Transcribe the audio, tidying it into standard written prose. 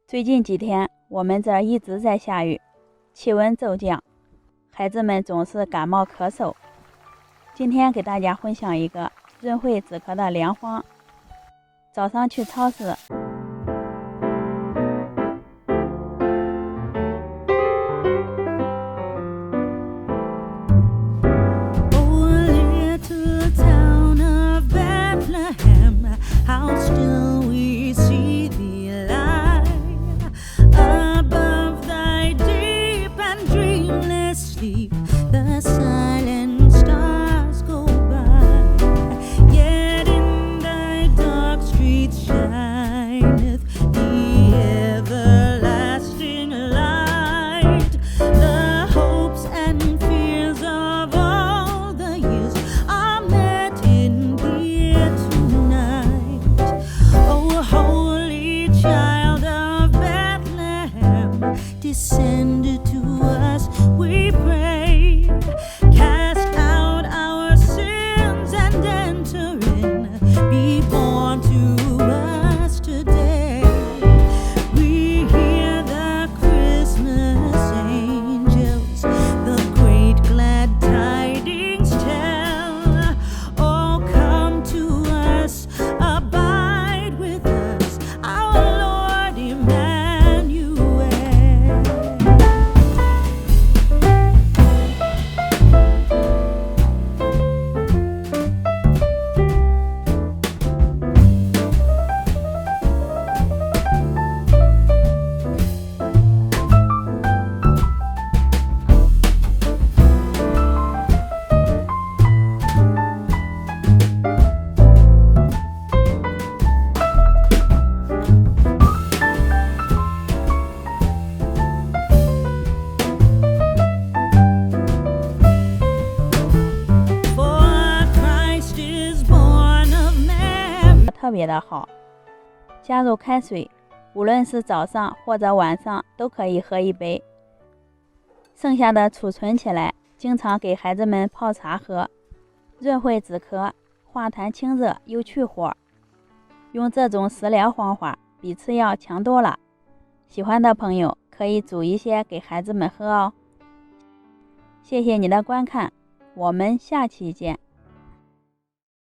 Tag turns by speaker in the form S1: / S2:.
S1: 最近几天，我们这儿一直在下雨，气温骤降，孩子们总是感冒咳嗽。今天给大家分享一个润肺止咳的良方。早上去超市，The
S2: silent stars go by, yet in thy dark streets shineth the everlasting light. The hopes and fears of all the years are met in thee tonight. O holy child of Bethlehem, descend to us, we pray. Cast out our sins and enter in. Be born to us today. We hear the Christmas angels, the great glad tidings tell. Oh, come to us, abide with us, our Lord Emmanuel.
S1: 特别的好，加入开水，无论是早上或者晚上都可以喝一杯，剩下的储存起来，经常给孩子们泡茶喝，润肺止咳，化痰清热又去火。用这种食疗方法比吃药强多了，喜欢的朋友可以煮一些给孩子们喝哦。谢谢你的观看，我们下期见。